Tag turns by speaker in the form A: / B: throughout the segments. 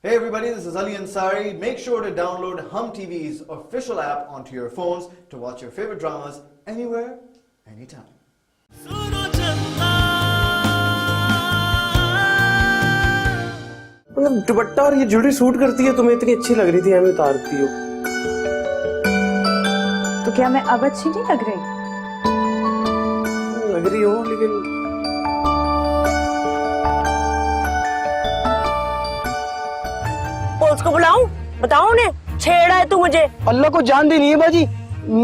A: Hey everybody, this is Ali Ansari. Make sure to download Hum TV's official app onto your phones to watch your favorite dramas anywhere, anytime.
B: मतलब दुपट्टा और ये jewellery suit करती है, तुम्हें इतनी अच्छी लग रही थी, हमें उतारती हो।
C: तो क्या मैं अब अच्छी नहीं लग रही?
B: लग रही हो, लेकिन
D: पुलिस को बुलाऊं? बताओ उन्हें छेड़ा है तू मुझे।
B: अल्लाह को जान देनी है बाजी,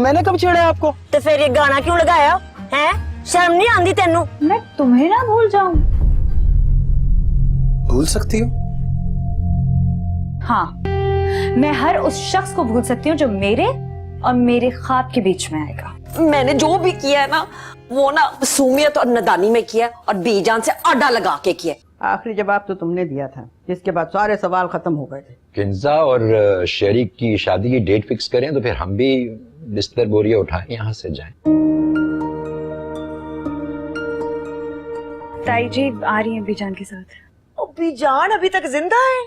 B: मैंने कब छेड़ा है आपको?
D: तो फिर ये गाना क्यों लगाया है? शर्म नहीं आंदी तेनू?
C: मैं तुम्हें ना भूल जाऊं।
B: भूल सकती हो?
C: हाँ, मैं हर उस शख्स को भूल सकती हूँ जो मेरे और मेरे ख्वाब के बीच में आएगा।
D: मैंने जो भी किया है ना, वो ना सूमियत और नदानी में किया और बीजान से आडा लगा के किया।
E: आखिरी जवाब तो तुमने दिया था, जिसके बाद सारे सवाल खत्म हो गए थे।
F: किंजा और शरीक की शादी की डेट फिक्स करें तो फिर हम भी बिस्तर बोरिया उठाएं यहाँ से जाएं।
C: ताई जी आ रही हैं बीजान के साथ।
D: बीजान अभी तक जिंदा है?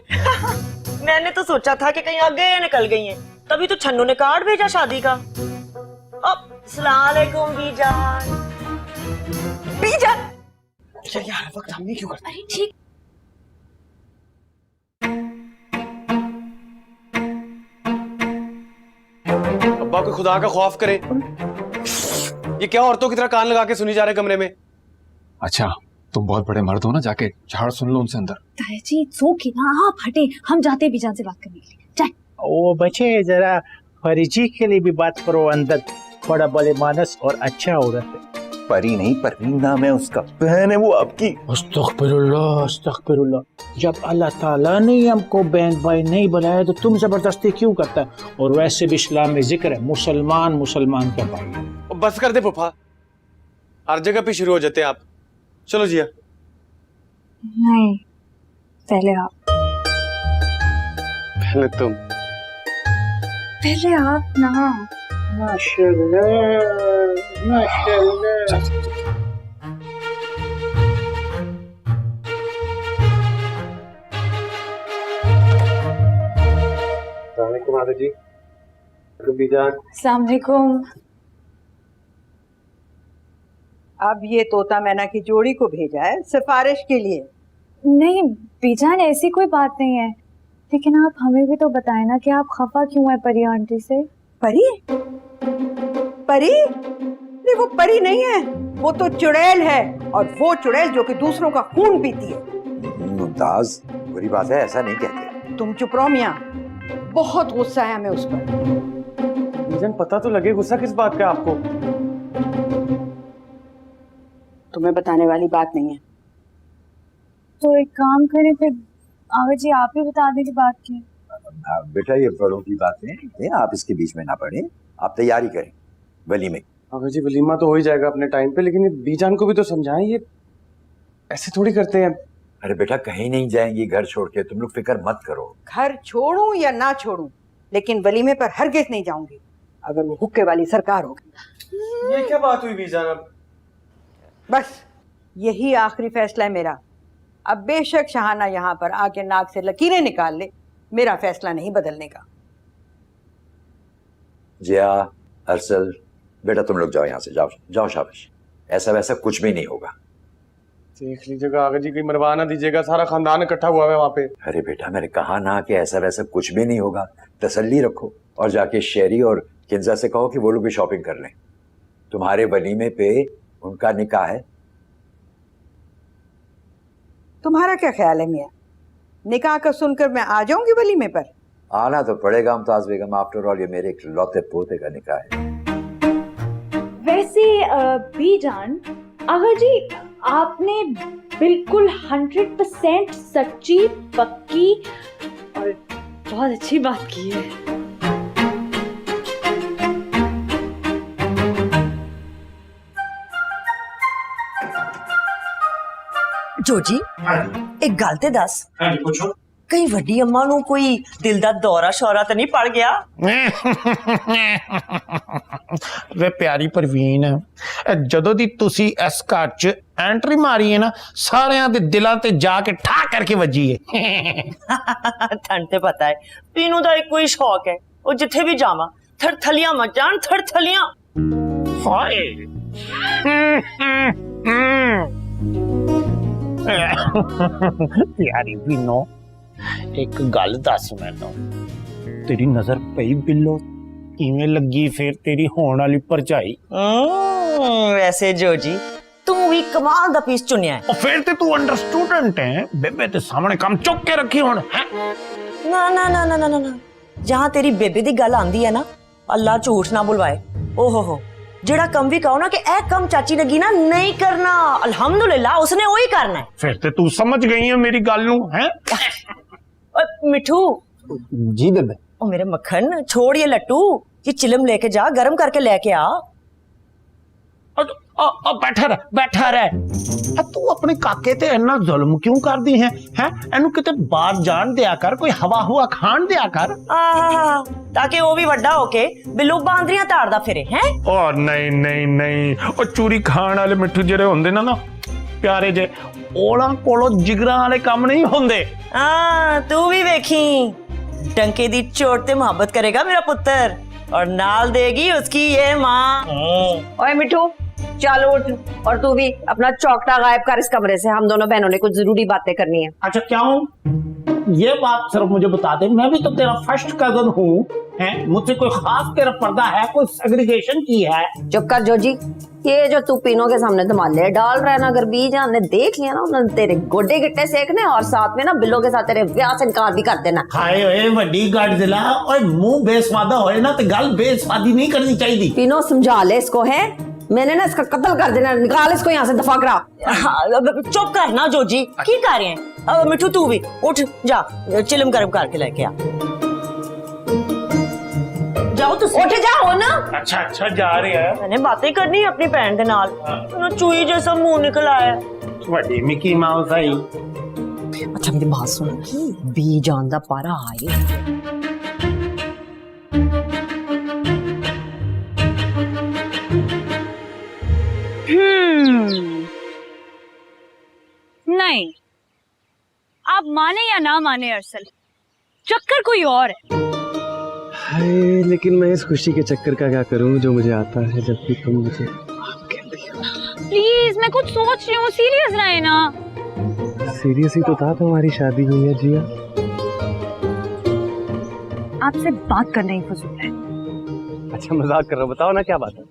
D: मैंने तो सोचा था कि कहीं आगे या निकल गई हैं। तभी तो छन्नू ने कार्ड भेजा शादी का। अस्सलाम वालेकुम बीजान। बीजान
B: चल यार, वक्त हमने क्यों करता?
C: अरे ठीक।
B: अब्बा को खुदा का खौफ करे, ये क्या औरतों की तरह कान लगा के सुनी जा रहे कमरे में?
G: अच्छा, तुम बहुत बड़े मर्द हो ना, जाके झाड़ सुन लो उनसे अंदर।
C: ताई जी इट्स ओके ना, आप हटे, हम जाते हैं बीजान से बात करने के लिए। जाए।
H: ओ बच्चे, जरा फरीजी के लिए भी बात करो, अंदर बड़ा भले मानस और अच्छा औरत है।
I: परी नहीं, परवीन नाम है उसका, बहन है वो आपकी।
H: अस्तगफिरुल्लाह अस्तगफिरुल्लाह। जब अल्लाह ताला ने हमको बहन भाई नहीं बनाया तो तुम जबरदस्ती क्यों करता है? और वैसे भी इस्लाम में जिक्र है मुसलमान मुसलमान का भाई।
B: बस कर दे फूफा, हर जगह पे शुरू हो जाते हैं आप। चलो जिया।
C: नहीं, पहले आप।
B: पहले तुम।
C: पहले आप ना।
H: माशाल्लाह माशाल्लाह।
B: वालेकुम आदा जी। बीजान।
C: अस्सलाम वालेकुम।
E: अब ये तोता मैना की जोड़ी को भेजा है सिफारिश के लिए।
C: नहीं बीजान, ऐसी कोई बात नहीं है, लेकिन आप हमें भी तो बताएं ना कि आप खफा क्यों है परी आंटी से?
E: परी? परी? नहीं, वो परी नहीं है, वो तो चुड़ैल है, और वो चुड़ैल जो कि दूसरों का खून पीती है।
I: मुमताज, बुरी बात है, ऐसा नहीं कहते।
E: तुम चुप रहो मियां, बहुत गुस्सा है हमें उस पर।
B: बीजान, पता तो लगे गुस्सा किस बात का आपको?
E: तुम्हें बताने वाली बात नहीं है।
C: तो एक काम करें फिर आगे जी, आप ही बता दें कि बात की।
I: बेटा, ये बड़ों की बातें हैं, आप इसके बीच में ना पड़े। आप तैयारी करें वलीमे।
B: अगर जी वलीमा तो हो ही जाएगा अपने टाइम पे, लेकिन ये बीजान को भी तो समझाएं, ये ऐसे थोड़ी करते हैं।
I: अरे बेटा, कहीं नहीं जाएंगी घर छोड़ के, तुम लोग फिक्र मत करो।
E: घर छोड़ूं या ना छोड़ूं, लेकिन वलीमे पर हरगिज नहीं जाऊंगी अगर वो हुक्के वाली सरकार होगी।
B: ये क्या बात हुई बीजान? अब
E: बस यही आखिरी फैसला है मेरा। अब बेशक शहाना यहाँ पर आके नाक से लकीरें निकाल ले, मेरा फैसला नहीं बदलने का।
I: जिया, अरसल, बेटा तुम लोग जाओ यहाँ से, जाओ जाओ, शाबाश। ऐसा वैसा कुछ भी नहीं होगा।
B: देख लीजिएगा आगे जी, कहीं मरवा ना दीजिएगा, सारा खानदान इकट्ठा हुआ है वहाँ पे।
I: अरे बेटा, मैंने कहा ना कि ऐसा वैसा कुछ भी नहीं होगा, तसल्ली रखो। और जाके शेरी और किंजा से कहो कि वो लोग भी शॉपिंग कर लें। तुम्हारे वलीमे पे उनका निकाह है।
E: तुम्हारा क्या ख्याल है मियाँ, निकाह का सुनकर मैं आ जाऊंगी वलीमे पर?
I: आना तो पड़ेगा मुमताज बेगम, आफ्टर ऑल ये मेरे इकलौते पोते का निकाह है।
C: वैसे बीजान, अगर जी आपने बिल्कुल 100% सच्ची पक्की और बहुत अच्छी बात की है।
D: जोजी, एक गल ते दस, कहीं वड्डी अम्मा नू कोई दिल दा दौरा शौरा तो नहीं पड़ गया?
H: वे प्यारी परवीन जदों दी तुसी इस घर च एंट्री मारी है ना सारियां दे दिलां ते जाके ठा करके वजी है।
D: तन ते पता है पीनू दा एक कोई शौक है, वो जिथे भी जावा थरथलियां मच जान, थरथलियां।
H: हाय प्यारी बीनो एक गल दस मैनू, तेरी नजर पई बिल्लो किवें लगी फिर तेरी होने वाली भरजाई?
D: वैसे जो जी तू भी कमाल दा पीस चुनिया है।
H: और फिर ते तू अंडर स्टूडेंट है, बेबे ते सामने काम चुक के रखी हुन है।
D: ना ना ना ना ना ना, ना। जहां तेरी बेबे दी गल आंदी है ना, अल्लाह झूठ ना बुलवाए। ओहो हो, जेड़ा कम भी कहो ना कि ए कम चाची लगी ना नहीं करना, अल्हम्दुलिल्लाह उसने वही करना है।
H: फिर ते तू समझ गई है मेरी गल नू है।
D: मिठू
B: जी बेबे।
D: ओ मेरे मक्खन छोड़ ये लट्टू, ये चिलम लेके जा, गरम करके लेके आ।
H: बैठा रह। तू अपने काके ते इन्ना जुल्म क्यों कर दी है? एनू किते बाहर जान दिया कर, कोई हवा हुआ खान दिया कर।
D: ताकि वो भी वड्डा होके बिल्लू बांदरियां ताड़दा फिरे हैं।
H: ओ नहीं ओ चूरी खान वाले मिठू जेड़े होंदे ना प्यारे जे, ओला कोलो जिगरा वाले काम नहीं होंदे।
D: तू भी वेखी डंके दी चोट ते मोहब्बत करेगा मेरा पुत्र, और नाल देगी उसकी ये माँ।
J: ओए मिठू चल उठ, और तू भी अपना चौकटा गायब कर इस कमरे से, हम दोनों बहनों ने कुछ जरूरी बातें करनी है।
H: अच्छा क्या हूँ ये बात सिर्फ मुझे बता दे, मैं भी तो तेरा फर्स्ट कजन हूँ, मुझसे कोई खास तेरा पर्दा है, कोई सेग्रीगेशन की है?
J: चुप कर जोजी, ये जो तू पीनों के सामने धमाले डाल रहा है ना, अगर बीजान ने देख लिया ना उन्होंने तेरे गोडे गिट्टे सेकने, और साथ में ना बिल्लो के साथ तेरे ब्याह से इनकार भी कर देना।
H: हाय ओए वड्डी गडजिला, ओए मुंह बेस्वादा होए ना तो गल बेस्वादी नहीं करनी चाहिए।
J: पीनो समझा ले इसको, है मैंने ना इसका कत्ल कर देना, निकाल इसको यहाँ से, दफा करा।
D: चुप कर ना जोजी, की कर रहे हैं? मिठू तू भी उठ जा, चिलम गरम करके लेके आ। जाओ तो
J: उठ जाओ ना।
H: अच्छा जा रहे हैं।
D: मैंने बातें करनी है अपनी बहन के नाल, ना चूई जैसा मुंह निकल आया।
H: वड्डी मिकी माउस आई।
J: अच्छा मेरी बात सुन, बी जान दा पारा आए।
C: नहीं, आप माने या ना माने अरसल, चक्कर कोई और है।
B: हाय, लेकिन मैं इस खुशी के चक्कर का क्या करूं जो मुझे आता है जब भी तुम मुझे।
C: प्लीज मैं कुछ सोच रही हूँ, सीरियस रहे ना।
B: सीरियस ही तो था तुम्हारी शादी हुई है जिया।
C: आपसे बात करना ही फजूल है।
B: अच्छा मजाक कर रहा हूँ, बताओ ना क्या बात है।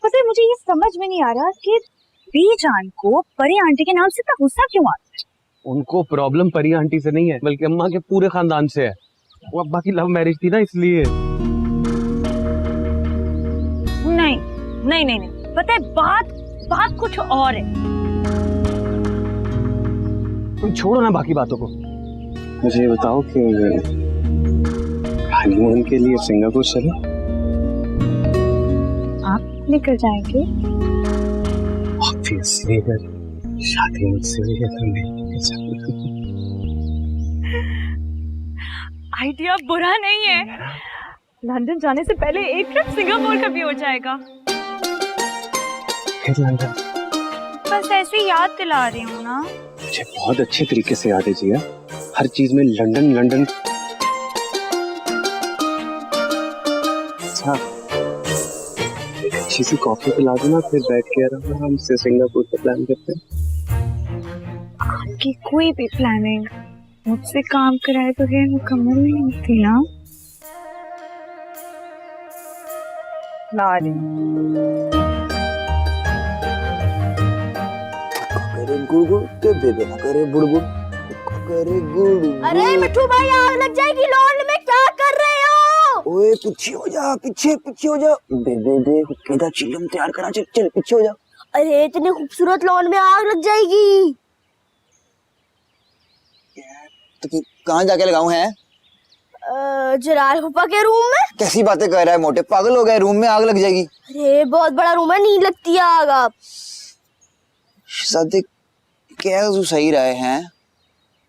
C: पता है मुझे ये समझ में नहीं आ रहा कि बी जान को परी आंटी के नाम से इतना गुस्सा क्यों आता है।
B: उनको प्रॉब्लम परी आंटी से नहीं है, बल्कि अम्मा के पूरे खानदान से है। वो अब्बा की लव मैरिज थी ना, इसलिए।
C: नहीं, पता है बात कुछ और है।
B: तुम छोड़ो ना बाकी बातों को, मुझे ये बताओ कि हनीमून के लिए सिंगापुर चलो।
C: आप निकल जाएंगे?
B: ऑब्वियसली अगर शादी मुझसे हुई है तो मैं
C: आइडिया बुरा नहीं है। लंदन जाने से पहले एक ट्रिप सिंगापुर का भी हो जाएगा।
B: फिर लंदन?
C: बस ऐसे याद दिला रही हूँ ना।
B: मुझे बहुत अच्छे तरीके से याद है जिया, हर चीज में लंदन। अच्छा एक अच्छी सी कॉफी पिला दो ना, फिर बैठ के आराम से सिंगापुर का प्लान करते हैं।
C: आपकी कोई भी प्लानिंग मुझसे काम कराए बगैर मुकम्मल नहीं होती ना।
I: करे गुड़गुड़ के बेबे ना करे बुड़बुड़, करे गुड़गुड़।
J: अरे मिठू भाई आग लग जाएगी लॉन में, क्या कर रहे हो?
I: ओए पीछे हो जा, पीछे हो जा। बेबे देख केदा चिलम तैयार करा, चल पीछे हो जा।
J: अरे इतने खूबसूरत लॉन में आग लग जाएगी।
K: तो कहाँ जाके लगाऊं है?
J: जलाल फूफा के रूम में।
K: कैसी बातें कर रहा है मोटे, पागल हो गए? रूम में आग लग जाएगी?
J: अरे बहुत बड़ा रूम है, नींद लगती है आग। आप
K: शहजादे क्या तू सही रहे हैं?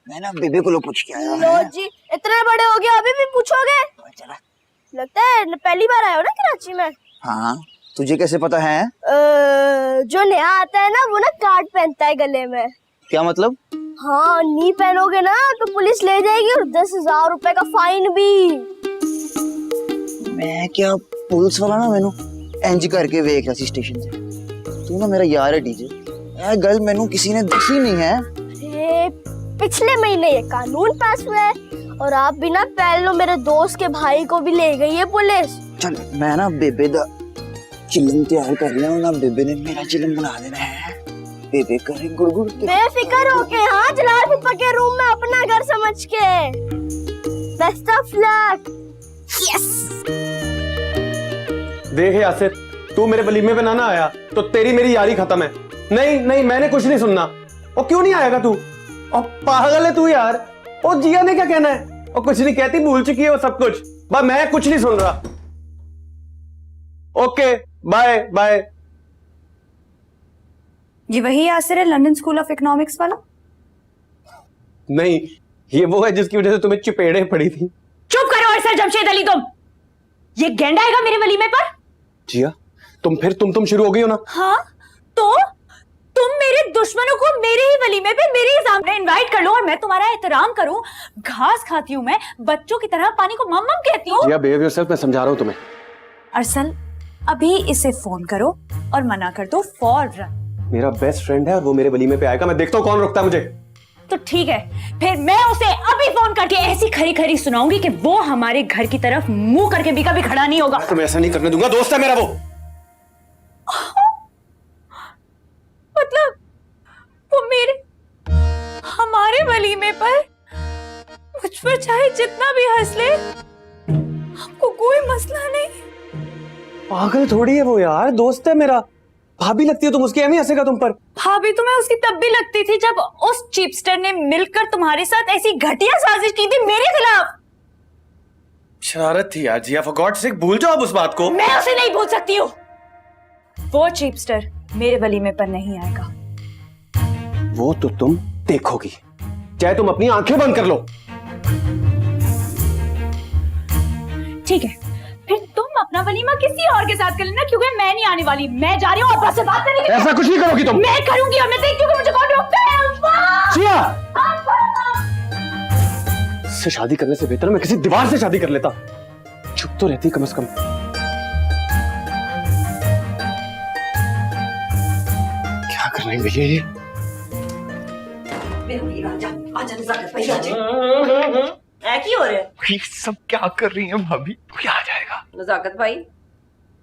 K: मैं ना बेबे को लो पूछ के आया
L: लो जी, इतने बड़े हो गए अभी भी पूछोगे?
K: चला।
L: लगता है पहली बार आए हो ना कराची में।
K: हाँ, तुझे कैसे पता है?
L: जो नया आता है ना वो ना कार्ड पहनता है गले में।
K: क्या मतलब?
L: हाँ, नहीं पहनोगे ना तो पुलिस ले जाएगी और 10,000 रुपए का फाइन भी।
K: मैं क्या पुलिस वाला ना मैनू इंज करके वेख रहा सी स्टेशन से। तू ना मेरा यार है डीजे। ये गल मैनू किसी ने दसी नहीं है।
L: अरे पिछले महीने ये कानून पास हुआ है और आप बिना पहले मेरे दोस्त के भाई को भी ले गई है पुलिस।
K: चल मैं ना बेबे दा चिल्लम तैयार कर लिया ना, बेबे ने मेरा चिल्लम बना देना है। बेबे करे गुड़गुड़
L: बेफिक्र होके, हाँ, जलाल पप्पा के रूम में अपना घर समझ के। Best of luck. यस।
M: देख यासिर, तू मेरे वलीमे पे ना आया तो तेरी मेरी यारी खत्म है। नहीं नहीं, मैंने कुछ नहीं सुनना। और क्यों नहीं आएगा तू? और पागल है तू यार। और जिया ने क्या कहना है? और कुछ नहीं कहती, भूल चुकी है वो सब कुछ। बस मैं कुछ नहीं सुन रहा। Okay bye bye.
C: ये वही यासिर है लंदन स्कूल ऑफ इकोनॉमिक्स वाला?
M: नहीं, ये वो है जिसकी वजह से तुम्हें चपेड़े पड़ी थी।
C: चुप करो अरसर जमशेद अली, तुम ये गेंडा आएगा मेरे वलीमे पर?
M: जिया, तुम फिर तुम शुरू हो गई हो ना?
C: हाँ, तो तुम मेरे दुश्मनों को मेरे ही वलीमे पे मेरे ही सामने इनवाइट कर लो और मैं तुम्हारा एहतराम करूं। घास खाती हूं मैं, बच्चों की तरह पानी को मम मम कहती हूं।
M: जिया, बिहेव योरसेल्फ, मैं समझा रहा हूं तुम्हें।
C: अरसल, अभी इसे फोन करो और मना कर दो फौरन।
M: मेरा बेस्ट फ्रेंड है और वो मेरे वलीमे पे आएगा। मैं देखता हूँ कौन रोकता है मुझे।
C: तो ठीक है, फिर मैं उसे अभी फोन करके ऐसी खरी खरी सुनाऊंगी कि वो हमारे घर की तरफ मुंह करके भी कभी खड़ा नहीं होगा।
M: तो मैं ऐसा नहीं करने दूंगा, दोस्त है मेरा वो।
C: मतलब वो मेरे हमारे वलीमे पर मुझ पर चाहे जितना भी हंस ले, हमको कोई मसला नहीं।
M: पागल थोड़ी है वो यार, दोस्त है मेरा। भाभी लगती हो तुम उसकी, एवं हंसेगा तुम पर।
C: भाभी तो मैं उसकी तब भी लगती थी जब उस चीपस्टर ने मिलकर तुम्हारे साथ ऐसी घटिया साजिश की थी मेरे खिलाफ।
M: शरारत थी यार जिया, फॉर गॉड सेक भूल जाओ अब उस बात को।
C: मैं उसे नहीं भूल सकती हूँ। वो चीपस्टर मेरे वलीमे पर नहीं आएगा।
M: वो तो तुम देखोगी, चाहे तुम अपनी आंखें बंद कर लो।
C: ठीक है, फिर तुम अपना वलीमा किसी और के साथ कर लेना, क्योंकि मैं नहीं आने वाली। मैं जा रही हूँ और बस से बात करने के लिए।
M: ऐसा कुछ नहीं करोगी तुम।
C: मैं करूंगी और मैं देखती हूँ कि मुझे कौन रोकता है।
M: जिया, से शादी करने से बेहतर मैं किसी दीवार से शादी कर लेता। चुप तो रहती कम से कम। क्या करने गई है ये?
D: की हो रहे
G: ये सब क्या कर रही है भाभी? क्या आ जाएगा?
J: नजाकत भाई,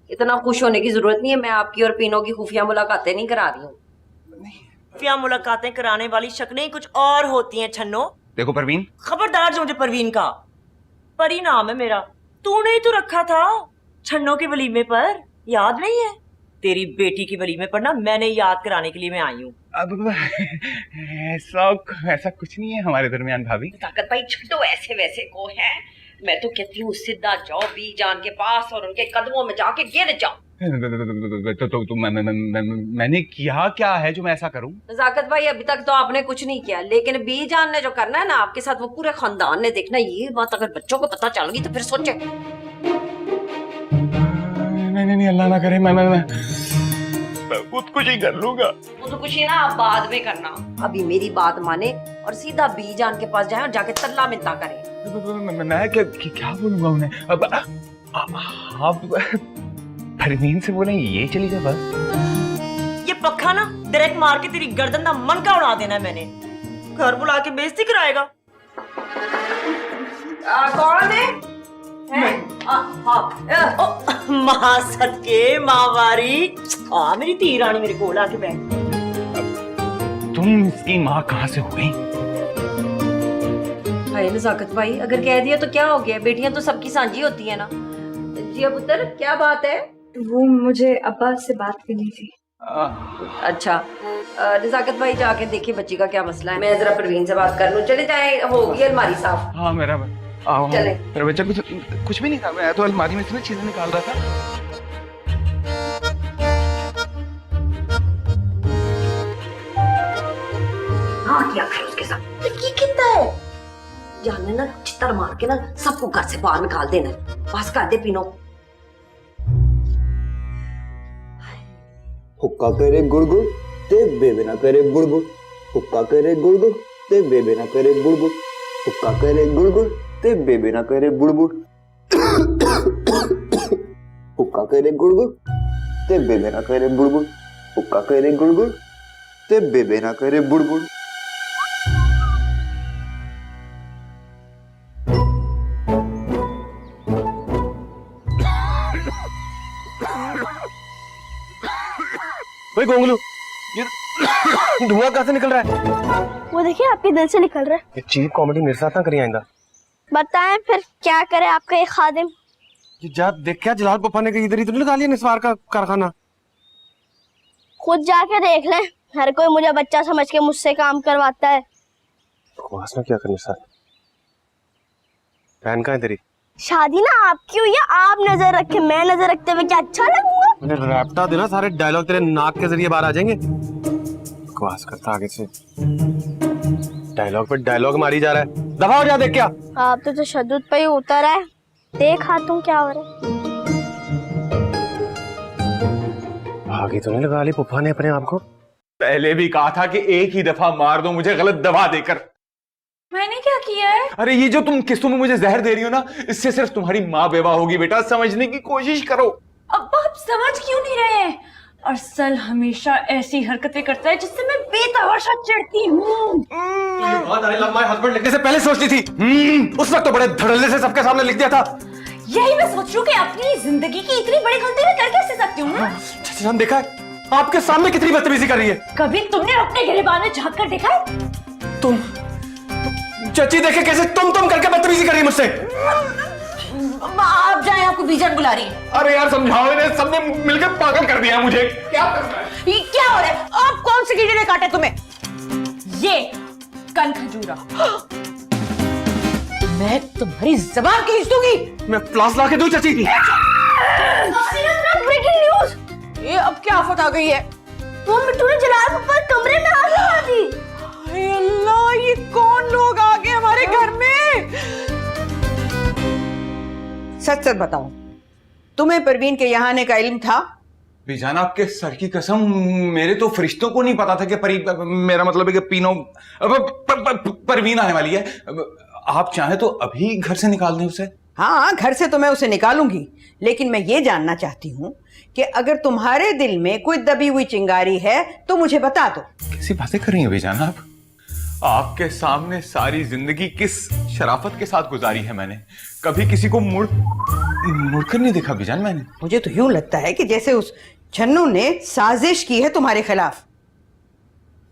J: इतना खुश होने की जरूरत नहीं है। मैं आपकी और पीनो की खुफिया मुलाकातें नहीं करा रही हूँ।
D: खुफिया मुलाकातें कराने वाली शक्लें कुछ और होती हैं छन्नो।
G: देखो परवीन,
D: खबरदार जो मुझे परवीन का। परी नाम है मेरा। तूने ही तो रखा था छन्नो के वलीमे पर, याद नहीं है? तेरी बेटी की वलीमे पर ना मैंने याद कराने के लिए मैं आई हूँ।
G: अब ऐसा कुछ नहीं है हमारे दरमियान भाभी।
J: ताकत भाई छुट्टो ऐसे वैसे को है। मैं तो कहती हूँ सीधा जाओ बी जान के पास और उनके कदमों में जाके गिर जाओ।
G: तो मैंने किया क्या है जो मैं ऐसा करूं?
J: नजाकत भाई, अभी तक तो आपने कुछ नहीं किया, लेकिन बी जान ने जो करना है ना आपके साथ, वो पूरे खानदान ने देखना। ये बात अगर बच्चों को पता चल गई तो फिर सोचे।
G: नहीं, अल्लाह ना करे। मैं खुदकुशी कर लूंगा।
J: खुदकुशी ना आप बाद में करना, अभी मेरी बात माने और सीधा बी जान के पास जाए और जाके तल्ला मिन्ता करें।
G: मैं क्या बोलूंगा उन्हें? अब आप परवीन से बोले ये चली जाए बस।
D: ये पक्का ना डायरेक्ट मार के तेरी गर्दन ना मन का उड़ा देना है मैंने। घर बुला के बेइज्जती कराएगा।
J: कौन है?
D: माँ सदके मावारी। मेरी धी रानी मेरे कोल आके बैठ।
G: तुम इसकी माँ कहाँ से हुई?
J: भाई नजाकत भाई, अगर कह दिया तो क्या हो गया? बेटियां तो सबकी सांझी होती है ना। जी पुत्र, क्या बात है?
C: वो मुझे अब्बा से बात करनी थी।
J: अच्छा, नजाकत भाई जाके देखिए बच्ची का क्या मसला है। मैं जरा परवीन से बात कर लूं। चले जाए, होगी अलमारी साफ।
G: हाँ मेरा बच्चा कुछ भी नहीं था। मैं तो अलमारी में से ना चीजें निकाल रहा था।
J: हाँ, क्या करें उसके साथ?
D: ये कितना है?
J: जान ने ना चित्तर मार के ना सबको घर से बाहर निकाल देना। बस कर दे पीनो।
K: हुक्का करे गुड़गुड़ ते बेबे ना करे बुड़बुड़, हुक्का करे गुड़गुड़ ते बेबे ना करे बुड़बुड़, हुक्का करे गुड़गुड़ ते बेबे ना करे बुड़बुड़, हुक्का करे गुड़गुड़ ते बेबे ना करे बुड़बुड़, हुक्का करे गुड़गुड़ ते बेबे ना करे बुड़बुड़।
M: भाई गोंगलू, ये धुआं कहाँ से निकल रहा है?
L: वो देखिए आपके दिल से निकल रहा है।
M: ये चीप कॉमेडी मेरे साथ ना करिए आइंदा।
L: बताएं फिर क्या करे आपका ये खादिम।
M: ये जा देख क्या जलाल पप्पा ने इधर ही तो नहीं लगा लिया निस्वार का कारखाना।
L: खुद जाके देख लें, हर कोई मुझे बच्चा समझ के मुझसे काम करवाता है।
M: बकवास ना क्या करने साथ। बहन कहाँ है तेरी?
L: शादी ना आपकी हुई है, आप नजर रखे मैं नजर रखते हुए क्या अच्छा लगूंगा?
M: मैंने रैप्टा देना, सारे डायलॉग तेरे नाक के जरिए बाहर आ जाएंगे। बकवास करता आगे से, डायलॉग पे डायलॉग मारी जा रहा है। दफा हो जा, देख क्या
L: आप तो तशद्दुद पे ही उतर है। देख हाथों क्या हो रहा है।
M: आगे तो नहीं लगा ली पुप्पा ने अपने आप को?
G: पहले भी कहा था कि एक ही दफा मार दो मुझे गलत दवा देकर।
C: मैंने क्या किया है?
G: अरे ये जो तुम किस्तों में मुझे जहर दे रही हो ना, इससे सिर्फ तुम्हारी माँ बेवा होगी। बेटा समझने की कोशिश करो।
C: अब आप समझ क्यों नहीं रहे हैं? अरसल हमेशा ऐसी हरकतें करता है जिससे मैं बेतहाशा चिढ़ती हूँ।
M: हस्बैंड लिखने से पहले सोचती थी। उस वक्त तो बड़े धड़ल्ले से सबके सामने लिख दिया था।
C: यही मैं सोच रही हूँ कि अपनी जिंदगी की इतनी बड़ी गलती मैं कर कैसे सकती हूँ?
M: हम देखा है आपके सामने कितनी बदतमीजी कर रही है।
C: कभी तुमने अपने गिरेबान में झांक कर देखा है?
M: तुम चाची देखे कैसे तुम करके बदतमीजी कर रही है मुझसे।
C: आप जाए, आपको बीजन बुला रही है।
G: अरे यार समझाओ, इन्हें सबने मिलकर पागल कर दिया मुझे। क्या करना है?
C: ये क्या हो रहा है? आप कौन सी कीड़े ने काटे तुम्हें? ये कन खजूरा। मैं तुम्हारी जबान खींच दूंगी।
M: मैं प्लास ला के दूं चाची?
L: Breaking news.
C: ये अब क्या आफत आ गई है?
L: वो मिट्टू ने जलाल पप्पा कमरे में आग लगा दी।
C: हाय अल्लाह, ये कौन लोग आ गए हमारे घर में?
E: सच सच बताओ, तुम्हें परवीन के यहाँ आने का इल्म था?
G: बीजान आपके सर की कसम, मेरे तो फरिश्तों को नहीं पता था कि मेरा मतलब है कि पीनो परवीन आने वाली है। आप चाहें तो अभी घर से निकाल दें उसे।
E: हाँ, घर से तो मैं उसे निकालूंगी, लेकिन मैं ये जानना चाहती हूँ कि अगर तुम्हारे दिल में कोई दबी हुई चिंगारी है तो मुझे बता दो।
G: कैसी बातें कर रही हैं बीजान आप? आपके सामने सारी जिंदगी किस शराफत के साथ गुजारी है मैंने। कभी किसी को मुड़कर नहीं देखा बीजान मैंने।
E: मुझे तो यूं लगता है कि जैसे उस छन्नू ने साजिश की है तुम्हारे खिलाफ।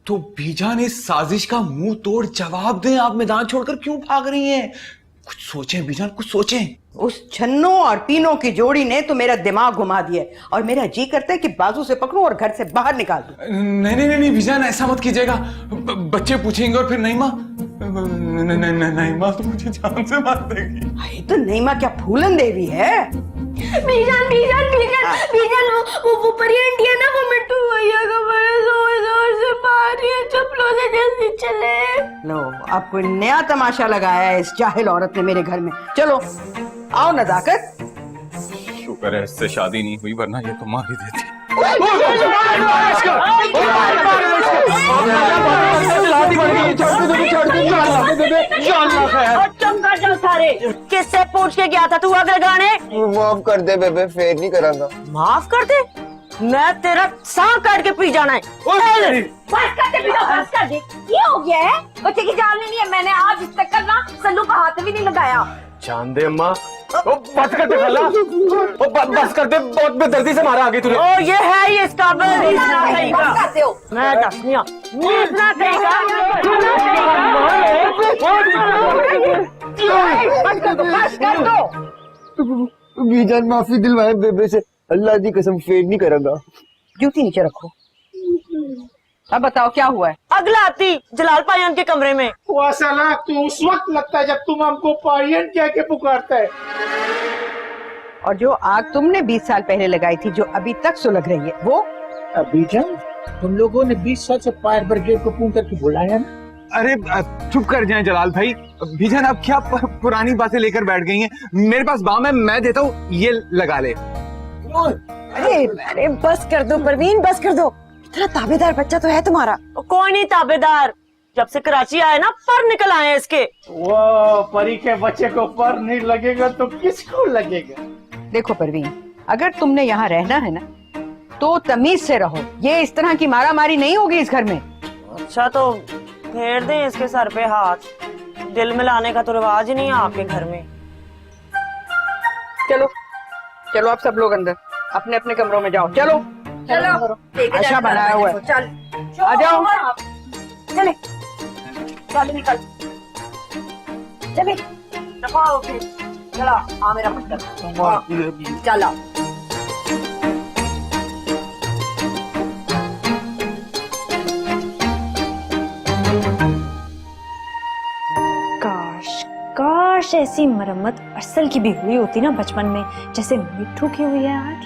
G: तो बीजान इस साजिश का मुंह तोड़ जवाब दें। आप मैदान छोड़कर क्यों भाग रही हैं? कुछ सोचें बीजान, कुछ सोचें।
E: उस छन्नू और पीनो की जोड़ी ने तो मेरा दिमाग घुमा दिया और मेरा जी करता है कि बाजू से पकड़ूं और घर से बाहर निकाल दूं।
G: नहीं नहीं नहीं बीजान, ऐसा मत कीजिएगा। बच्चे पूछेंगे और फिर नईमा नईमा तो मुझे जान से मार देगी।
E: अरे तो नईमा क्या फूलन देवी है?
L: बीजान बीजान बीजान बीजान वो परी आंटी है ना, वो मिट्टू भैया को बड़े जोर जोर से मार रही है। चप्पलों से जल्दी चले।
E: लो, अब कोई नया तमाशा लगाया है इस जाहिल औरत ने मेरे घर में। चलो आओ नदाकत।
G: शुक्र है इससे शादी नहीं हुई, वरना ये तो मार ही देती।
D: किससे पूछ के गया था तू आग लगाने?
K: माफ कर दे बेबे, फेर नहीं करांगा।
D: माफ कर दे? मैं तेरा सांप काट के पी जाना है।
C: बस कर दे बेटा, बस कर दे। ये हो गया है? बच्चे की जान लेनी है। मैंने आज तक का ना सल्लू का हाथ भी नहीं लगाया।
M: जान दे अम्मा। बस कर दे खाला। बस कर दे, बहुत बेदर्दी से मारा आगे तूने।
D: ओ ये है ही इसका
C: बस करते हो।
D: मैं दसनिया
C: बस कर दो।
K: बीजान माफी दिलवाए बेबे से, अल्लाह की कसम फेर नहीं करांगा।
E: जूती नीचे रखो। अब बताओ क्या हुआ है?
D: अगला आती जलाल पायन के कमरे में।
H: वो साला तो उस वक्त लगता है जब तुम हमको पायन कह के पुकारता है।
E: और जो आग तुमने 20 साल पहले लगाई थी, जो अभी तक सुलग रही है, वो?
H: अभी तुम लोगों ने 20 साल से फायर ब्रिगेड को फोन करके बुलाया ना?
G: अरे चुप कर जाएं जलाल भाई। बीजान आप क्या पुरानी बातें लेकर बैठ गई हैं? मेरे पास बाम है, मैं देता हूँ, ये लगा ले।
D: अरे अरे बस कर दो परवीन, बस कर दो। इतना ताबेदार बच्चा तो है तुम्हारा। कौन नहीं ताबेदार, जब से कराची आए ना पर निकल आए हैं इसके।
H: वो परी के बच्चे को पर नहीं लगेगा तो किसको लगेगा?
E: देखो परवीन, अगर तुमने यहाँ रहना है ना तो तमीज से रहो। ये इस तरह की मारामारी नहीं होगी इस घर में।
D: अच्छा तो फेर दें इसके सर पे हाथ। दिल मिलाने का तो रिवाज ही नहीं है आपके घर में।
E: चलो चलो आप सब लोग अंदर अपने अपने कमरों में जाओ। चलो
J: चलो
E: अच्छा बनाया हुआ है,
J: चल
E: आ जाओ।
J: चले चल निकल चले दफाओ फिर। चला आ मेरा पुत्र चला।
C: काश काश ऐसी मरम्मत अरसल की भी हुई होती ना बचपन में, जैसे मिट्ठू की हुई है आज,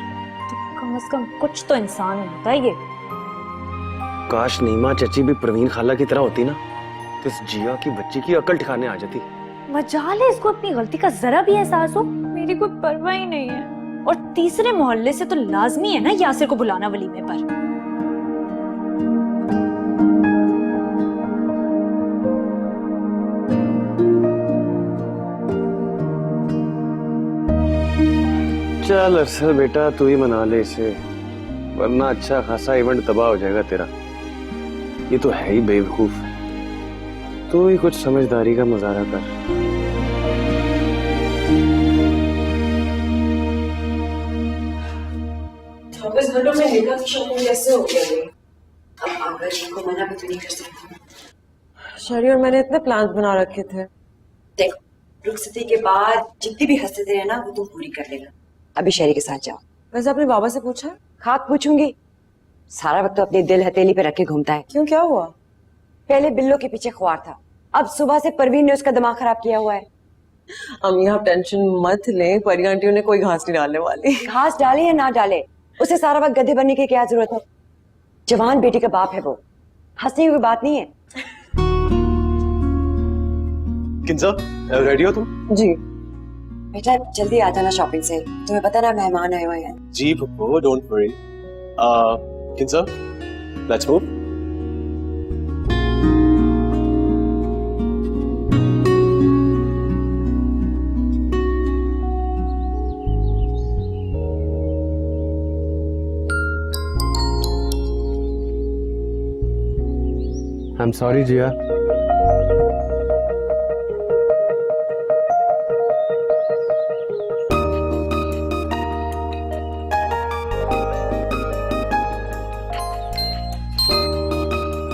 C: तो कम से कम कुछ तो इंसान होता है ये।
M: काश नीमा चची भी प्रवीण खाला की तरह होती ना, तो इस जिया की बच्ची की अकल ठिकाने आ जाती।
C: मजाल है इसको अपनी गलती का जरा भी एहसास हो। मेरी कोई परवाह ही नहीं है। और तीसरे मोहल्ले से तो लाजमी है ना यासिर को बुलाना वलीमे पर।
M: चल अरसल बेटा, तू ही मना ले इसे, वरना अच्छा खासा इवेंट तबाह हो जाएगा तेरा। ये तो है ही बेवकूफ, तू ही कुछ समझदारी का मुजाहरा कर।
D: 24 घंटों में निकाह की शॉपिंग कैसे हो गई? अब आगर जी को मना भी तो नहीं कर सकती। शरी और मैंने इतने प्लान्स बना रखे थे।
N: देखो, रुखसती के बाद जितनी भी हसरतें हैं ना वो तुम पूरी कर लेना। अभी शरी के साथ जाओ।
D: वैसे अपने बाबा से पूछा?
N: खाक पूछूंगी, सारा वक्त तो अपने दिल हथेली पे रख के घूमता है।
D: क्यों, क्या हुआ?
N: पहले बिल्लो के पीछे ख्वार था, अब सुबह से परवीन ने उसका दिमाग खराब किया हुआ है।
D: अम्मी आप टेंशन मत लें, परी आंटियों ने कोई घास नहीं डालने वाली।
N: घास डाले या ना डाले, उसे सारा वक्त गधे बनने की क्या जरूरत है? जवान बेटी का बाप है वो, हंसने की बात नहीं है।
M: किंजा, रेडी हो तुम?
D: जी
N: बेटा जल्दी आ जाना शॉपिंग से, तुम्हें पता ना मेहमान आए हुए हैं।
M: जी Pappu, don't worry. Kinza, let's move. I'm sorry, Jia.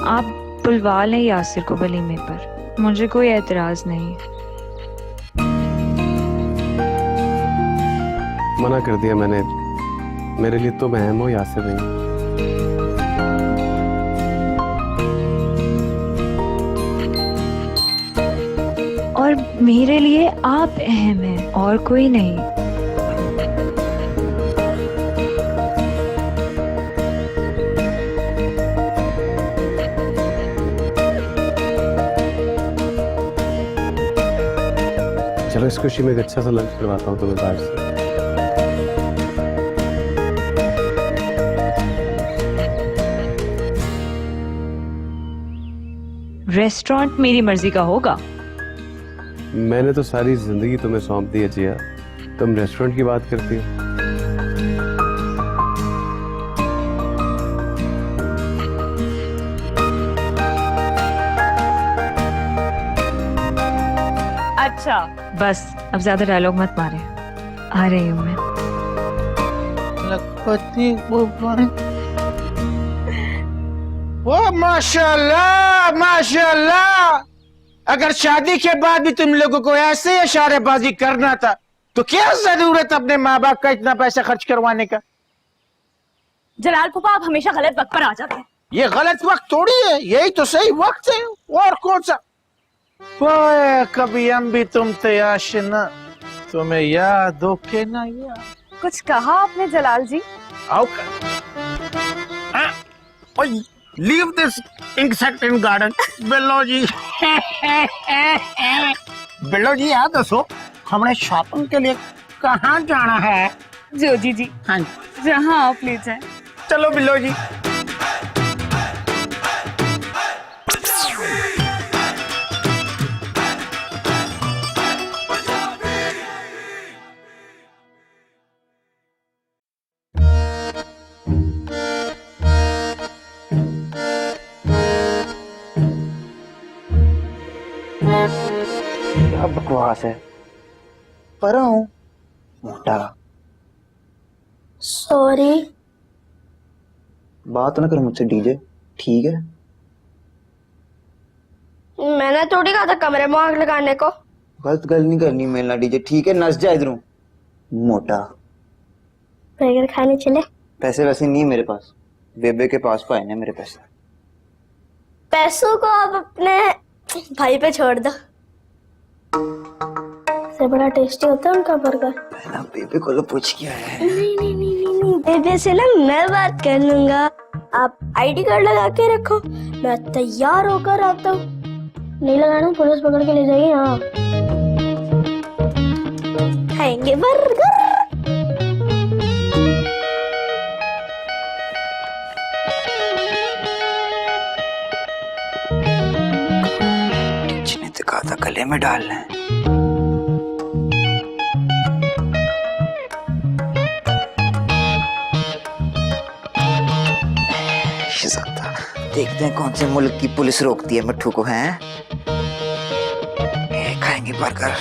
C: आप बुलवा लें यासिर को वलीमे पर, मुझे कोई एतराज नहीं है।
M: मना कर दिया मैंने, मेरे लिए तुम अहम हो, यासिर नहीं।
C: और मेरे लिए आप अहम हैं और कोई नहीं।
M: चलो इस खुशी में एक अच्छा सा लंच करवाता हूँ तुम्हें बाहर से।
C: रेस्टोरेंट मेरी मर्जी का होगा।
M: मैंने तो सारी जिंदगी तुम्हें सौंप दी है जिया, तुम रेस्टोरेंट की बात करती हो।
C: अच्छा बस अब ज्यादा डायलॉग मत मारे, आ रही हूँ मैं।
H: वो माशाल्लाह माशाल्लाह, अगर शादी के बाद भी तुम लोगों को ऐसे इशारेबाजी करना था तो क्या जरूरत अपने माँ बाप का इतना पैसा खर्च करवाने का?
C: जलाल फूफा आप हमेशा गलत वक्त पर आ जाते हैं।
H: ये गलत वक्त थोड़ी है, यही तो सही वक्त है। और कौन सा? ओए कभी हम भी तुम थे आशिना, तुम्हें याद हो के ना याद?
C: कुछ कहा आपने जलाल जी?
H: आओ leave this insect in garden. बिल्लो जी बिल्लो जी यार दसो हमने शॉपिंग के लिए कहाँ जाना है?
C: जोजी जी,
H: हाँ
C: जहाँ आप ले जाए।
H: चलो बिल्लो जी। क्या बकवास है। पर हूँ मोटा।
L: सॉरी।
K: बात ना कर मुझसे डीजे, ठीक है?
L: मैंने थोड़ी कहा था कमरे में आग लगाने को।
K: गलत गल नहीं करनी मिलना डीजे, ठीक है? नस जा इधरों मोटा।
L: बर्गर खाने चले?
K: पैसे वैसे नहीं मेरे पास, बेबे के पास पाए ना मेरे पैसे।
L: पैसों को आप अपने भाई पे छोड़ दो, से बड़ा टेस्टी होता है उनका बर्गर।
K: पहला बेबे को पूछ क्या है?
L: नहीं, बेबे से ना मैं बात कर लूंगा। आप आईडी कार्ड लगा के रखो, मैं तैयार होकर आता हूँ। नहीं लगाना पुलिस पकड़ के ले जाएगी। हाँ, खाएंगे बर्गर।
K: जिन्हें तो कहा था गले में डालना है। देखते हैं कौन से मुल्क की पुलिस रोकती है मिट्ठू को। हैं खाएंगे बर्गर।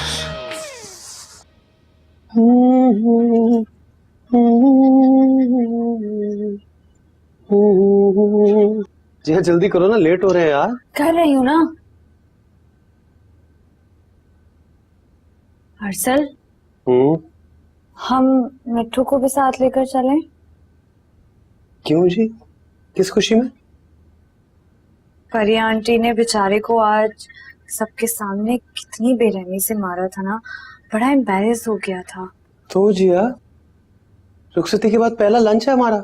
M: जी हाँ, जल्दी करो ना, लेट हो रहे हैं यार।
C: कर रही हूँ ना। हर्षल, हम मिट्ठू को भी साथ लेकर चलें?
M: क्यों जी, किस खुशी में?
C: परिया आंटी ने बेचारे को आज सबके सामने कितनी बेरहमी से मारा था ना, बड़ा एम्बैरेस हो गया था।
M: तो जिया, रुखसती के बाद पहला लंच है हमारा।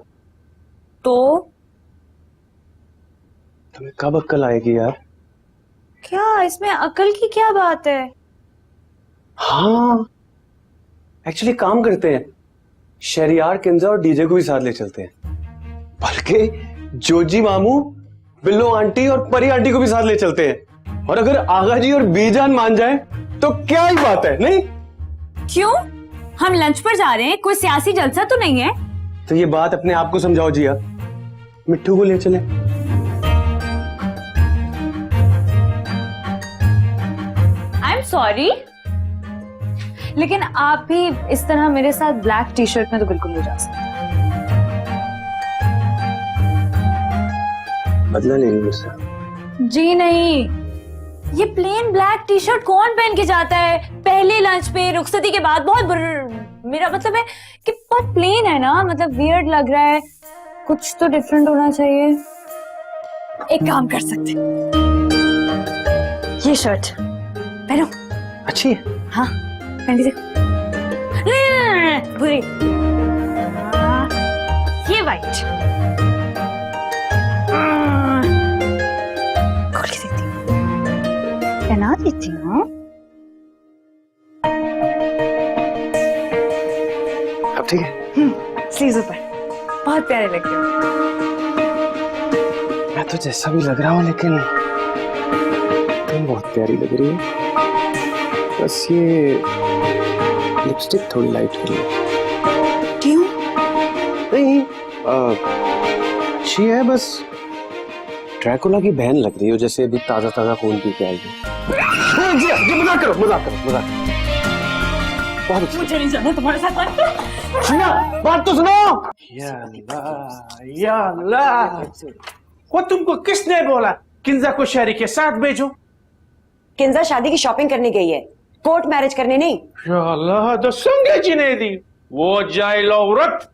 C: तो
M: तुम्हें कब अक्ल आएगी यार?
C: क्या इसमें अकल की क्या बात है?
M: हाँ, एक्चुअली काम करते हैं, शहरियार, किंजा और डीजे को भी साथ ले चलते हैं। बल्कि जोजी मामू, बिल्लो आंटी और परी आंटी को भी साथ ले चलते हैं। और अगर आगा जी और बीजान मान जाए तो क्या ही बात है, नहीं?
C: क्यों? हम लंच पर जा रहे हैं, कोई सियासी जलसा तो नहीं है।
M: तो ये बात अपने आप को समझाओ जिया, मिट्ठू को ले चले।
C: आई एम सॉरी, लेकिन आप भी इस तरह मेरे साथ ब्लैक टी शर्ट में तो बिल्कुल नहीं जा सकते।
M: बदला ले ली मुझसे।
C: जी नहीं, ये प्लेन ब्लैक टी शर्ट कौन पहन के जाता है पहले लंच पे रुखसती के बाद? मेरा मतलब है कि बहुत प्लेन है ना, मतलब वियर्ड लग रहा है, कुछ तो डिफरेंट होना चाहिए। एक काम कर सकते, ये शर्ट पहनो।
M: अच्छी है?
C: हाँ, पहन के देखो। बुरी। ये वाइट। खोल के देखती हूँ, पहना देती हूँ।
M: अब ठीक है?
C: स्लीव्स ऊपर, बहुत प्यारे लग रहे हो।
M: मैं तो जैसा भी लग रहा हूँ, लेकिन तुम बहुत प्यारी लग रही है। बस ये लिपस्टिक थोड़ी लाइट हो रही है।
C: क्यों?
M: नहीं, अच्छी है, बस ड्रैकुला की बहन लग रही हो, जैसे अभी ताजा ताजा खून पी के आई है। जी मजाक करो, मजाक करो, मजाक करो। बहुत अच्छी।
C: मुझे नहीं जाना तुम्हारे साथ।
M: सुना, बात तो सुनो।
H: या अल्लाह, या अल्लाह। वो तुमको किसने बोला किंजा को शहरी के साथ भेजो?
N: किंजा शादी की शॉपिंग करने गई है, कोर्ट मैरिज करने नहीं।
H: या अल्लाह, तो संगे जिन्हें दी वो जाइल औरत।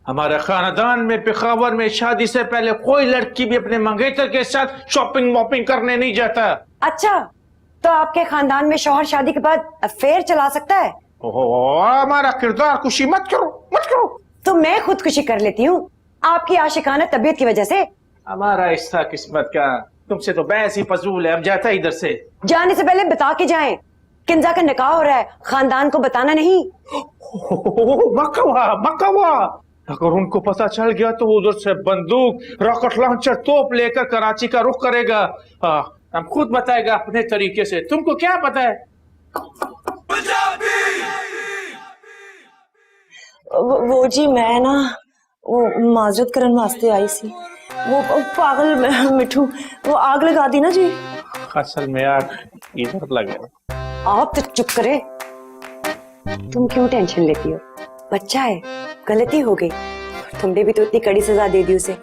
H: हमारे खानदान में पिखावर में शादी से पहले कोई लड़की भी अपने मंगेतर के साथ शॉपिंग वॉपिंग करने नहीं जाता।
N: अच्छा, तो आपके खानदान में शौहर शादी के बाद अफेयर चला सकता है?
H: हमारा किरदार खुशी मत करो, मत करो।
N: तो मैं खुदकुशी कर लेती हूँ आपकी आशिकाना तबीयत की वजह से।
H: हमारा हिस्सा किस्मत का, तुमसे तो बहस ही फजूल है, अब जाता है इधर से।
N: जाने से पहले बता के जाएं, किंजा का निकाह हो रहा है, खानदान को बताना नहीं।
H: मकवा मकवा, अगर उनको पता चल गया तो उधर से बंदूक, रॉकेट लॉन्चर, तोप लेकर कराची का रुख करेगा। हम खुद बताएगा अपने तरीके से, तुमको क्या पता है।
D: वो जी मैं ना वो माजरत करने वास्ते आई सी, वो पागल मिठू वो आग लगा दी ना जी।
H: असल में आग इधर लगे।
N: आप तो चुप करे, तुम क्यों टेंशन लेती हो? बच्चा है, गलती हो गई, तुमने भी तो इतनी कड़ी सजा दे दी उसे।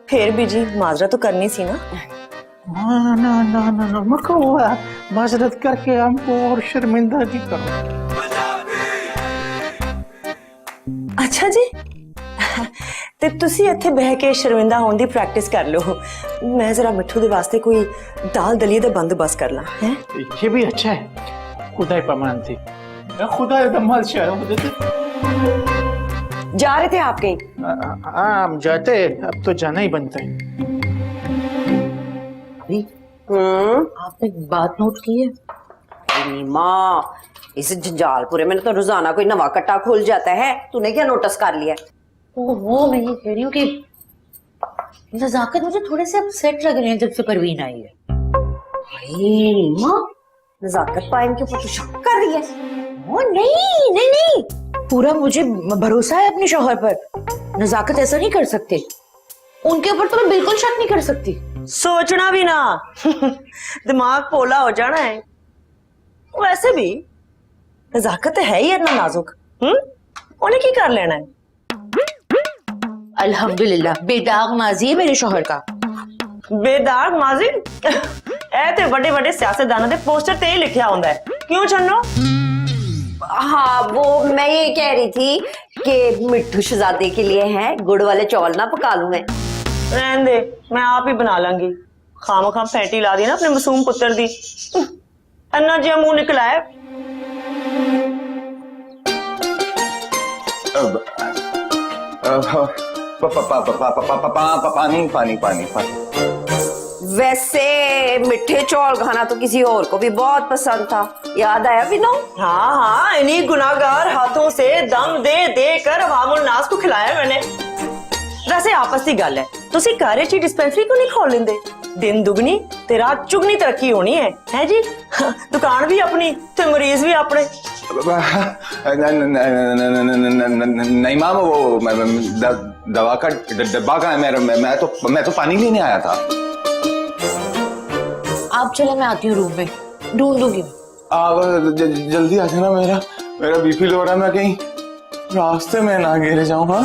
D: फिर भी जी माजरत तो करनी सी ना।
H: ना ना ना ना ना मकवा, माजरत करके हमको और शर्मिंदा जी करो।
D: अच्छा जी, ते तुसी इत्थे बह के शर्मिंदा होने दी प्रैक्टिस कर लो, मैं जरा मिठू दे वास्ते कोई दाल दलिए दा बंदोबस्त कर ला है।
H: ये भी अच्छा है, खुदा पमान थी, खुदा दमाल
N: जा रहे थे आप कहीं?
H: हम जाते, अब तो जाना ही बनता है।
J: आपने बात नोट की है? माँ, इस जंजालपुरे में तो रोजाना कोई नवा कट्टा खुल जाता है, तूने क्या नोटिस कर लिया?
C: वो मैं ये कह रही हूँ कि नजाकत मुझे थोड़े से अपसेट लग रहे हैं जब से परवीन आई है।
J: माँ, नजाकत पाइन के ऊपर तो शक कर रही है?
C: ओ नहीं नहीं नहीं, पूरा मुझे भरोसा है अपने शौहर पर, नजाकत ऐसा नहीं कर सकते, उनके ऊपर तो मैं बिल्कुल शक नहीं कर सकती।
D: सोचना भी ना दिमाग पोला हो जाना है। वैसे भी नजाकत तो है ही इतना नाजुक, उन्हें की कर लेना है।
C: अल्हम्दुलिल्लाह बेदाग माजी है मेरे शौहर का।
D: बेदाग माजी ए ते बड़े बड़े सियासतदानों दे पोस्टर ते ही लिखा होता है, क्यों चन्नो?
J: हाँ, वो मैं ये कह रही थी कि मिट्ठू शहजादे के लिए है गुड़ वाले चौल ना पका लूं मैं।
D: रहने दे, मैं आप ही बना लांगी। खाम खाम फैंटी ला दी ना अपने मासूम पुत्र दी, अन्ना जी मुंह निकला है।
G: पानी पानी पानी पानी।
J: वैसे मिठे चौल खाना तो किसी और को भी बहुत पसंद था, याद आया विनो?
D: हाँ हाँ, इन्हीं गुनाहगार हाथों से दम दे दे कर अवामुल नास को खिलाया मैंने। वैसे आपस की गल है, तुसी घर च डिस्पेंसरी क्यों नहीं खोल लेंदे? दिन दुगनी ते रात चुगनी तरक्की होनी है जी। दुकान भी अपनी ते मरीज भी अपने।
G: नहीं माम, वो दवा का डब्बा का है, मैं तो पानी लेने आया था।
C: आप चले, मैं आती हूँ रूम में, ढूंढ दूंगी।
G: जल्दी आ जाना, मेरा बीपी लो रहा है, मैं कहीं रास्ते में ना गिर जाऊं। हाँ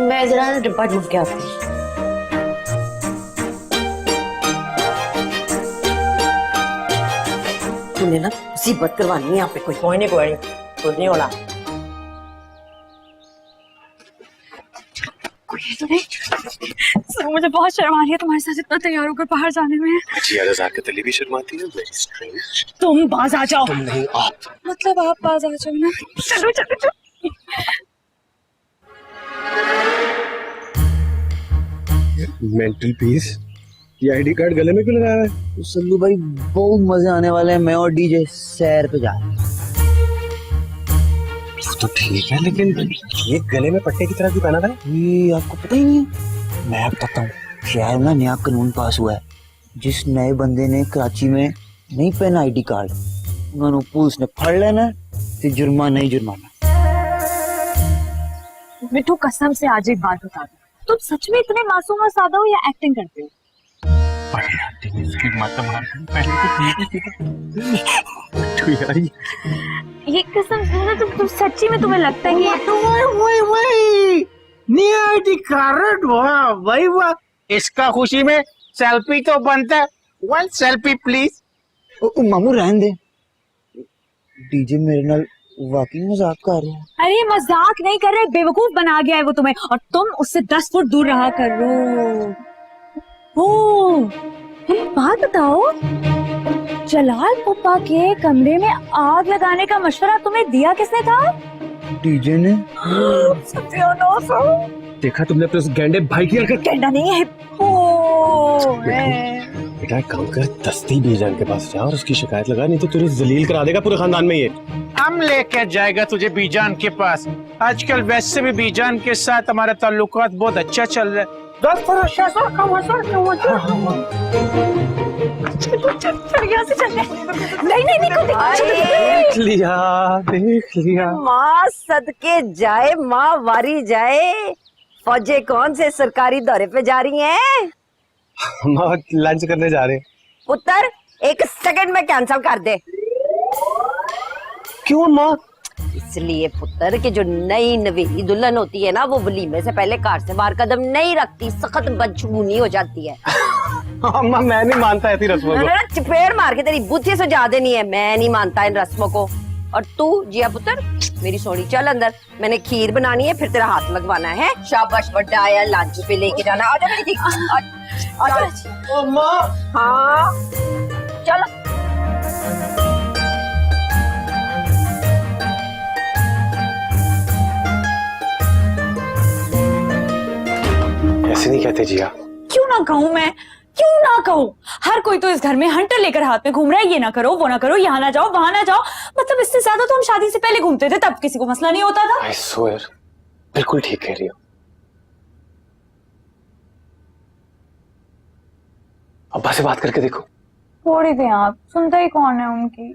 C: मैं जरा डिब्बा ढूंढ के आती हूँ।
J: तूने ना मुसीबत करवानी है यहाँ पे कोई।
D: कोई नहीं कुछ नहीं होना।
C: सर मुझे बहुत शर्म आ रही है तुम्हारे साथ इतना तैयार होकर बाहर जाने में।
B: नजाकत अली भी शर्माती है, वेरी स्ट्रेंज।
C: तुम बाज आ जाओ।
B: तुम नहीं, आप।
C: मतलब आप बाज आ जाओ ना। चलो चलो चलो।
M: मेंटल पीस, ये आईडी कार्ड गले में क्यों लगाया है?
K: सल्लू भाई बहुत मजे आने वाले हैं, मैं और डीजे सैर पे जा रहे हैं।
M: तो ठीक है, लेकिन ये गले में पट्टे की तरह क्यों पहना था?
K: ये आपको पता ही नहीं? मैं बताता हूँ, शहर में नया कानून पास हुआ है, जिस नए बंदे ने कराची में नहीं पहना आईडी कार्ड, उन्होंने पुलिस ने फड़ लेना, फिर जुर्माना ही जुर्माना।
C: मिठू कसम से आज एक बात बता दो, तुम सच में इतने मासूम और सादा हो या एक्टिंग करते हो? ये कसम से ना, तुम सच्ची में तुम्हें लगता है कि
H: नया आईडी कार्ड? वाह भाई वाह, इसका खुशी में सेल्फी तो बनता है। One selfie please.
K: मामू रहने दे, डीजे मेरे नाल वाकई मजाक कर रहे हैं।
C: अरे मजाक नहीं कर रहे, बेवकूफ बना गया है वो तुम्हें, और तुम उससे 10 फुट दूर रहा करो। ओ, बात बताओ, जलाल पुप्पा के कमरे में आग लगाने का मशवरा तुम्हें दिया किसने था?
K: डीजे ने।
C: सत्यानाश हो।
M: देखा तुमने अपने उस गैंडे भाई की हरकत?
C: गैंडा नहीं है,
M: बेटा एक काम कर, दस्ती बीजान के पास जा और उसकी शिकायत लगा, नहीं तो तुझे जलील करा देगा पूरे खानदान में ये।
H: हम लेके जाएगा तुझे बीजान के पास। आजकल वैसे भी बीजान के साथ हमारा ताल्लुकात बहुत अच्छा चल रहा है।
M: देख लिया।
J: माँ सदके जाए, माँ वारी जाए। फौजे कौन से सरकारी दौरे पे जा रही हैं?
M: हम लंच करने जा रहे हैं।
J: पुत्र 1 सेकंड में कैंसिल कर दे।
M: क्यों माँ?
J: इसलिए पुत्र कि जो नई नवेली दुल्हन होती है ना, वो वलीमे से पहले कार से बाहर कदम नहीं रखती, सख्त बदशगुनी हो जाती है।
M: अम्मा मैं नहीं मानता ऐसी रस्मों को।
J: चपेड़ मार के तेरी बुद्धि सुझा देनी है। मैं नहीं मानता इन रस्मों को। और तू जिया पुत्र मेरी सोनी चल अंदर, मैंने खीर बनानी है, फिर तेरा हाथ लगवाना है। शाबाश बड्डा आया, लंच पे लेके जाना। आजा मेरी ठीक। हाँ चलो।
M: ऐसे नहीं कहते जिया।
C: क्यों ना कहूँ मैं, क्यों ना कहूँ? हर कोई तो इस घर में हंटर लेकर हाथ में घूम रहा है। ये ना करो, वो ना करो, यहाँ ना जाओ, वहां ना जाओ। मतलब इससे ज्यादा तो हम शादी से पहले घूमते थे, तब किसी को मसला नहीं होता था।
M: आई स्वेयर, बिल्कुल ठीक कह रही हो। अब्बा से बात करके देखो।
C: थोड़ी देर आप, सुनता ही कौन है उनकी।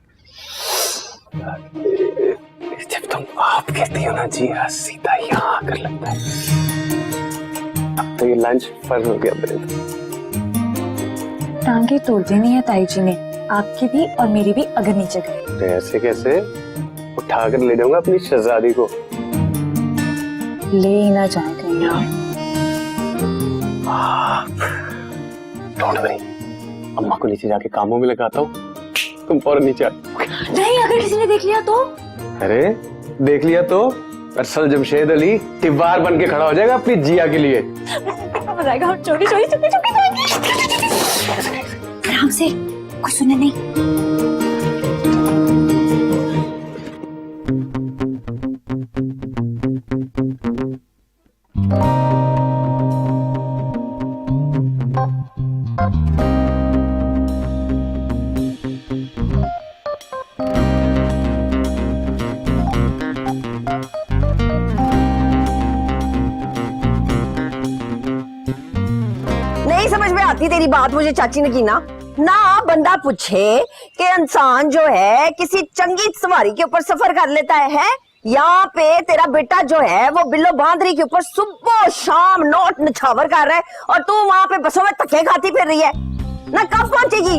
M: जब तुम आप कहती हो ना जिया, सीधा यहाँ आकर लगता है। अब तो ये लंच फर्ज हो गया मेरे तो।
C: टांगे तोड़ देनी है ताई जी ने, आपकी भी और मेरी भी, अगर नीचे गए।
M: ऐसे कैसे? उठाकर ले जाऊंगा अपनी शहजादी को।
C: ले ही ना जाए कहीं।
M: डोंट वरी, अम्मा को नीचे जाके कामों में लगाता हूँ, तुम फौरन नीचे आ।
C: नहीं, अगर किसी ने देख लिया तो?
M: अरे देख लिया तो अरसल जमशेद अली तिवार बन के खड़ा हो जाएगा अपनी जिया के लिए।
C: मजा आएगा, हम चोरी चोरी चुपके चुपके जाएंगे। आराम से, कोई सुने नहीं।
J: नहीं समझ में आती तेरी बात मुझे चाची ने की ना। बंदा पूछे कि इंसान जो है किसी चंगी सवारी के ऊपर सफर कर लेता है? यहाँ पे तेरा बेटा जो है वो बिल्लो बांदरी के ऊपर सुबह शाम नोट निछावर कर रहा है और तू वहाँ पे बसों में धक्के खाती फिर रही है ना। कब पहुंचेगी?